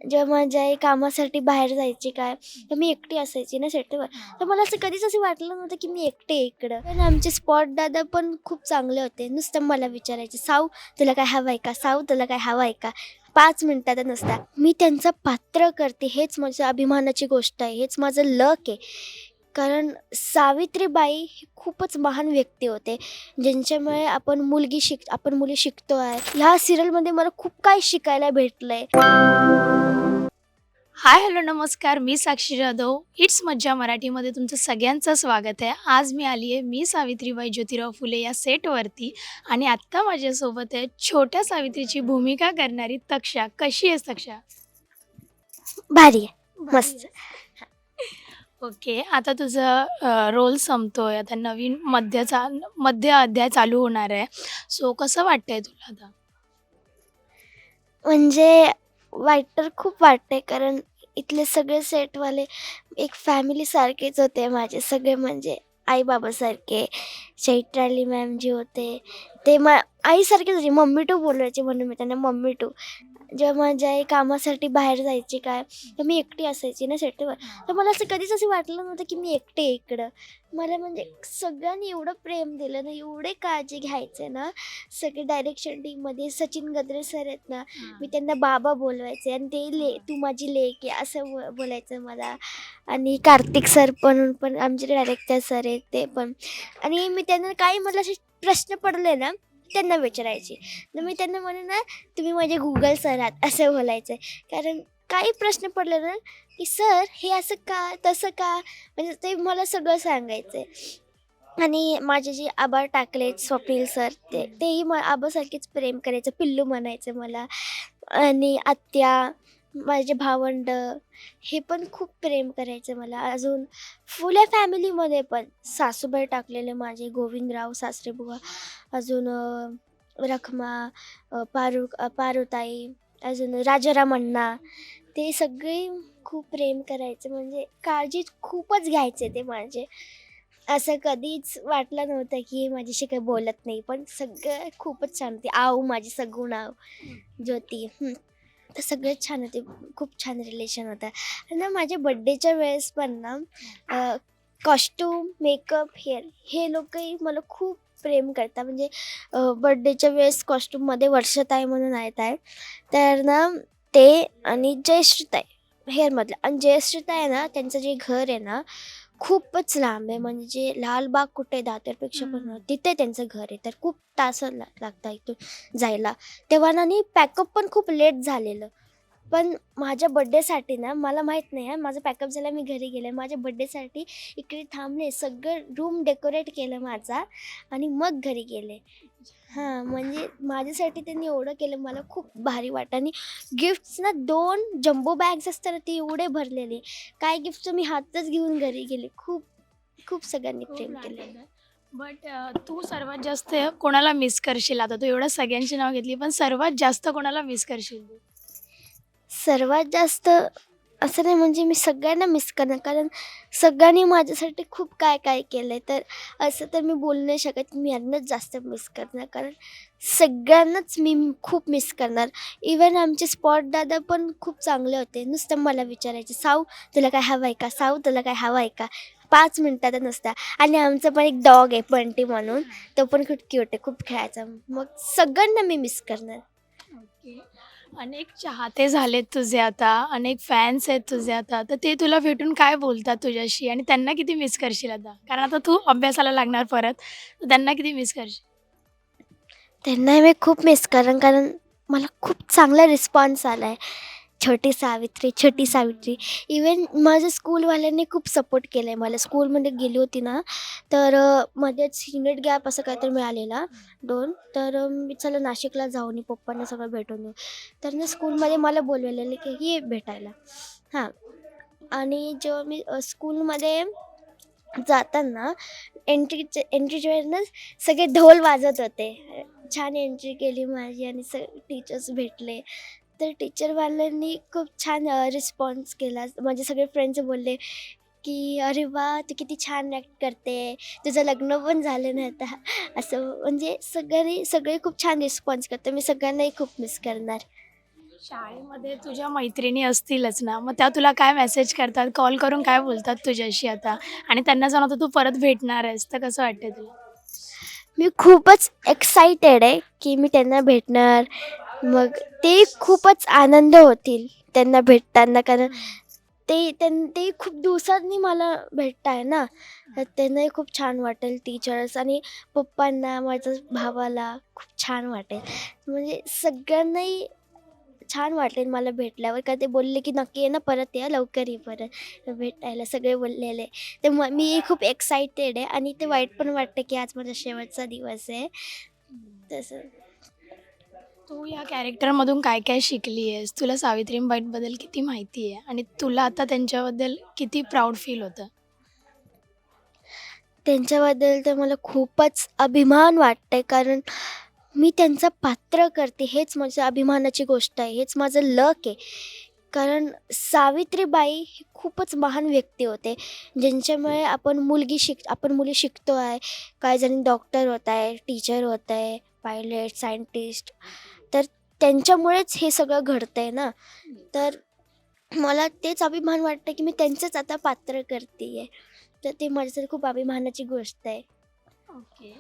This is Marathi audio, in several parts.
जेव्हा माझी आई कामासाठी बाहेर जायची काय, तर मी एकटी असायची ना सेटवर. तर मला असं कधीच असं वाटलं नव्हतं की मी एकटी आहे इकडं. पण आमचे स्पॉट दादा पण खूप चांगले होते. नुसतं मला विचारायचे, "साऊ तुला काय हवं आहे का? साऊ तुला काय हवं आहे का?" 5 मिनिटाचा नुसता. मी त्यांचं पात्र करते हेच माझ्या अभिमानाची गोष्ट आहे. हेच माझं लक आहे. कारण सावित्रीबाई हे खूपच महान व्यक्ती होते. ज्यांच्यामुळे आपण मुली शिकतो आहे. ह्या सिरियलमध्ये मला खूप काही शिकायला भेटलंय. हाय, हॅलो, नमस्कार. मी साक्षी जाधव. इट्स मज्जा मराठीमध्ये तुमचं सगळ्यांचं स्वागत आहे. आज मी आली आहे सावित्रीबाई ज्योतिराव फुले या सेटवरती आणि आत्ता माझ्यासोबत आहे छोट्या सावित्रीची भूमिका करणारी तक्षा. कशी आहेस तक्षा? भारी आहे. मस्त. ओके. आता तुझं रोल संपतोय. आता नवीन मध्य अध्याय चालू होणार आहे. सो कसं वाटतंय तुला आता? म्हणजे वाईट तर खूप वाटतंय कारण इथले सगळे सेटवाले एक फॅमिलीसारखेच होते माझे सगळे म्हणजे आई-बाबासारखे. चैत्राली मॅम जे होते ते आईसारखेच होते. मम्मी टू बोलायचे म्हणून मी त्यांना मम्मी टू. जेव्हा माझी आई कामासाठी बाहेर जायची काय, तर मी एकटी असायची ना सेटवर. तर मला असं कधीच असं वाटलं नव्हतं की मी एकटी आहे इकडं. मला म्हणजे सगळ्यांनी एवढं प्रेम दिलं ना, एवढे काळजी घ्यायचे ना, सगळे डायरेक्शन टीममध्ये सचिन गद्रे सर आहेत ना, मी त्यांना बाबा बोलवायचे आणि ते तू माझी लेक आहे असं बोलायचं मला. आणि कार्तिक सर पण आमचे डायरेक्टर सर आहेत ते पण. आणि मी त्यांना काही मला असे प्रश्न पडले ना, त्यांना विचारायचे. तर मी त्यांना म्हणे ना, तुम्ही माझे गुगल सर आहात असं बोलायचं. कारण काही प्रश्न पडले ना, की "सर हे असं का? तसं का?" म्हणजे ते मला सगळं सांगायचं. आणि माझे जे आबा टाकले स्वप्नील सर तेही आबासारखेच प्रेम करायचं. पिल्लू म्हणायचं मला. आणि आत्या, माझे भावंड हे पण खूप प्रेम करायचं मला. अजून फुले फॅमिलीमध्ये पण सासूबाई टाकलेले माझे गोविंदराव सासरेबुवा, अजून रखमा, पारुताई, अजून राजाराम अण्णा, ते सगळे खूप प्रेम करायचे. म्हणजे काळजी खूपच घ्यायचे ते माझे. असं कधीच वाटलं नव्हतं की माझ्याशी काही बोलत नाही. पण सगळं खूपच छान होते. आऊ माझी सगुण आऊ ज्योती. तर सगळेच छान होते. खूप छान रिलेशन होतं. आणि ना माझ्या बड्डेच्या वेळेस पण ना कॉस्ट्यूम, मेकअप, हेअर हे लोकही मला खूप प्रेम करतात. म्हणजे बड्डेच्या वेळेस कॉस्ट्यूममध्ये वर्षाताई म्हणून आहेत आहे. तर ना ते आणि जयश्रीताई हेअरमधलं आणि जयश्रीताई आहे ना, त्यांचं जे घर आहे ना खूपच लांब आहे. म्हणजे लालबाग कुठे दादरपेक्षा पण तिथे त्यांचं घर आहे. तर खूप तास लागतात इथून जायला. तेव्हा ना नी पॅकअप पण खूप लेट झालेलं. पण माझ्या बड्डेसाठी ना मला माहीत नाही हां, माझं पॅकअप झालं मी घरी गेले. माझ्या बड्डेसाठी इकडे थांबले. सगळं रूम डेकोरेट केलं माझा आणि मग घरी गेले. हां, म्हणजे माझ्यासाठी त्यांनी एवढं केलं मला खूप भारी वाटलं. आणि गिफ्ट्स ना 2 जम्बो बॅग्स असतात ना, ते एवढे भरलेले. काय गिफ्ट मी हातच घेऊन घरी गेले. खूप खूप सगळ्यांनी खूप प्रेम लाड केलं. देतात. बट तू सर्वात जास्त कोणाला मिस करशील? आता तू एवढ्या सगळ्यांची नाव घेतली, पण सर्वात जास्त कोणाला मिस करशील तू? सर्वात जास्त असं नाही म्हणजे मी सगळ्यांना मिस करणार कारण सगळ्यांनी माझ्यासाठी खूप काय काय केलं आहे. तर असं तर मी बोलू नाही शकत मी यांनाच जास्त मिस करणार कारण सगळ्यांनाच मी खूप मिस करणार. इवन आमचे स्पॉट दादा पण खूप चांगले होते. नुसतं मला विचारायचे, "साऊ तुला काय हवं आहे का? साऊ तुला काय हवं आहे का?" 5 मिनिटाचा नुसता. आणि आमचा पण एक डॉग आहे बंटी म्हणून. तो पण खूप क्यूट आहे. खूप खेळायचा. मग सगळ्यांना मी मिस करणार. ओके. अनेक चाहते झालेत तुझे आता, अनेक फॅन्स आहेत तुझे आता. तर ते तुला भेटून काय बोलतात तुझ्याशी आणि त्यांना किती मिस करशील आता? कारण आता तू अभ्यासाला लागणार परत, तर त्यांना किती मिस करशील? त्यांना मी खूप मिस करेन कारण मला खूप चांगला रिस्पॉन्स आला आहे. छोटी सावित्री, छोटी सावित्री. इवन माझ्या स्कूलवाल्यांनी खूप सपोर्ट केला आहे मला. स्कूलमध्ये गेली होती ना, तर मध्येच युनिट गॅप असं काहीतरी मिळालेला 2. तर मी चला नाशिकला जाऊन येऊ, पप्पांना सगळं भेटून येऊ. तर ना स्कूलमध्ये मला बोलवलेलं की ये भेटायला. हां. आणि जेव्हा मी स्कूलमध्ये जाताना एंट्रीच्या वेळेस सगळे ढोल वाजत होते. छान एंट्री केली माझी आणि टीचर्स भेटले. तर टीचरवाल्यांनी खूप छान रिस्पॉन्स केला. माझे सगळे फ्रेंड्स बोलले, की "अरे वाह! तू किती छान ॲक्ट करते. तुझं लग्न पण झालं नाही आता." असं म्हणजे सगळे खूप छान रिस्पॉन्स करतात. मी सगळ्यांनाही खूप मिस करणार. शाळेमध्ये तुझ्या मैत्रिणी असतीलच ना, मग त्या तुला काय मेसेज करतात, कॉल करून काय बोलतात तुझ्याशी आता? आणि त्यांना जाणवतं तू परत भेटणार आहेस, तर कसं वाटतंय तुला? मी खूपच एक्सायटेड आहे की मी त्यांना भेटणार. मग ते खूपच आनंद होतील त्यांना भेटताना, कारण ते खूप दिवसांनी मला भेटताय ना, तर त्यांनाही खूप छान वाटेल. टीचर्स आणि पप्पांना, माझ्या भावाला खूप छान वाटेल. म्हणजे सगळ्यांनाही छान वाटेल मला भेटल्यावर, का ते बोलले की नक्की ये ना, परत या, लवकर ये परत भेटायला, सगळे बोललेले. तर मग मी खूप एक्सायटेड आहे आणि ते वाईट पण वाटतं की आज माझा शेवटचा दिवस आहे. तसं तू या कॅरेक्टरमधून काय काय शिकली आहेस? तुला सावित्रीबाईंबद्दल किती माहिती आहे? आणि तुला आता त्यांच्याबद्दल किती प्राऊड फील होतं? त्यांच्याबद्दल तर मला खूपच अभिमान वाटतंय, कारण मी त्यांचं पात्र करते, हेच माझ्या अभिमानाची गोष्ट आहे, हेच माझं लक आहे. कारण सावित्रीबाई ही खूपच महान व्यक्ती होते, ज्यांच्यामुळे आपण मुली शिकतो आहे. काही जणी डॉक्टर होत आहे, टीचर होत आहे, पायलट, सायंटिस्ट. तर त्यांच्यामुळेच हे सगळं घडतं आहे ना. तर मला तेच अभिमान वाटतं की मी त्यांचंच आता पात्र करते आहे. तर ते माझ्यासाठी खूप अभिमानाची गोष्ट आहे. ओके.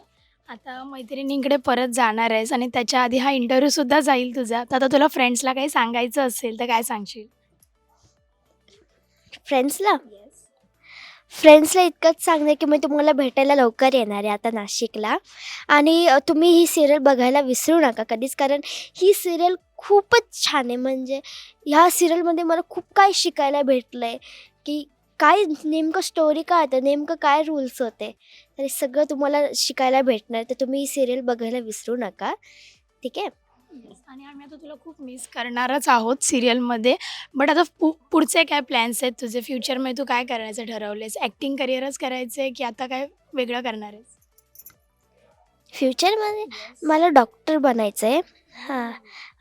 आता मैत्रिणींकडे परत जाणार आहेस आणि त्याच्या आधी हा इंटरव्ह्यूसुद्धा जाईल तुझा. तर आता तुला फ्रेंड्सला काही सांगायचं असेल तर काय सांगशील? फ्रेंड्सला येस. फ्रेंड्सला इतकंच सांगणं की मी तुम्हाला भेटायला लवकर येणार आहे आता नाशिकला. आणि तुम्ही ही सिरियल बघायला विसरू नका कधीच, कारण ही सिरियल खूपच छान आहे. म्हणजे ह्या सिरियलमध्ये मला खूप काही शिकायला भेटलं आहे, की काय नेमकं स्टोरी काय होतं, नेमकं काय रूल्स होते. तर हे सगळं तुम्हाला शिकायला भेटणार. तर तुम्ही ही सिरियल बघायला विसरू नका. ठीक आहे. येस. आणि आम्ही आता तुला खूप मिस करणारच आहोत सिरियलमध्ये. बट आता पुढचे काय प्लॅन्स आहेत तुझे? फ्युचरमध्ये तू काय करायचं ठरवलेस? ॲक्टिंग करिअरच करायचं आहे की आता काय वेगळं करणार आहेस? फ्युचरमध्ये मला डॉक्टर बनायचं आहे. हां.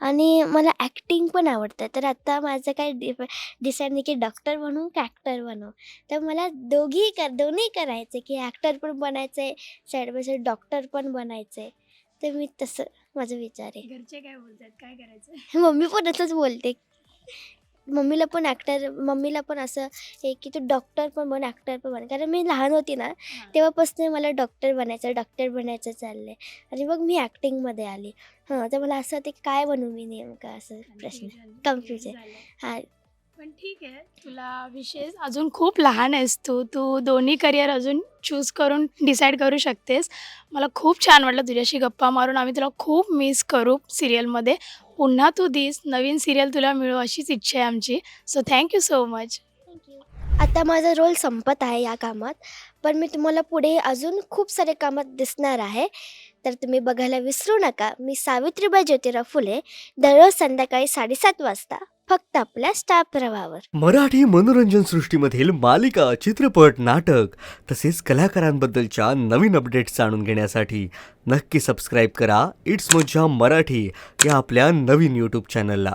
आणि मला ॲक्टिंग पण आवडतं. तर आता माझं काय डिसाईड नाही की डॉक्टर बनू की ॲक्टर बनू. तर मला दोन्ही करायचं आहे, की ॲक्टर पण बनायचं आहे, साईड बाय साईड डॉक्टर पण बनायचं आहे. तर मी तसं माझा विचार आहे. घरचे काय बोलतात? काय करायचं? मम्मी पण असंच बोलते. मम्मीला पण असं आहे की तू डॉक्टर पण बन, ॲक्टर पण बन. कारण मी लहान होती ना, हां. तेव्हापासून मला डॉक्टर बनायचं चाललं आहे. आणि मग मी ॲक्टिंगमध्ये आली. तर मला असं होतं की काय बनू मी नेमकं, असं प्रश्न. कन्फ्यूज आहे. झालं. हां. पण ठीक आहे. तुला विशेष अजून खूप लहान आहेस तू. तू दोन्ही करिअर अजून चूज करून डिसाईड करू शकतेस. मला खूप छान वाटलं तुझ्याशी गप्पा मारून. आम्ही तुला खूप मिस करू सिरियलमध्ये. पुन्हा तू दिस, नवीन सिरियल तुला मिळो अशीच इच्छा आहे आमची. So thank you so much. आता माझा रोल संपत आहे या कामात, पण मी तुम्हाला पुढे अजून खूप सारे कामात दिसणार आहे. तर तुम्ही बघायला विसरू नका. मी सावित्रीबाई ज्योतिराव फुले, दररोज संध्याकाळी 7:30 वाजता फक्त आपल्या स्टार प्रवाहावर. मराठी मनोरंजन सृष्टीमधील मालिका, चित्रपट, नाटक तसेच कलाकारांबद्दलच्या नवीन अपडेट्स जाणून घेण्यासाठी नक्की सबस्क्राईब करा इट्स मज्जा मराठी या आपल्या नवीन यूट्यूब चॅनलला.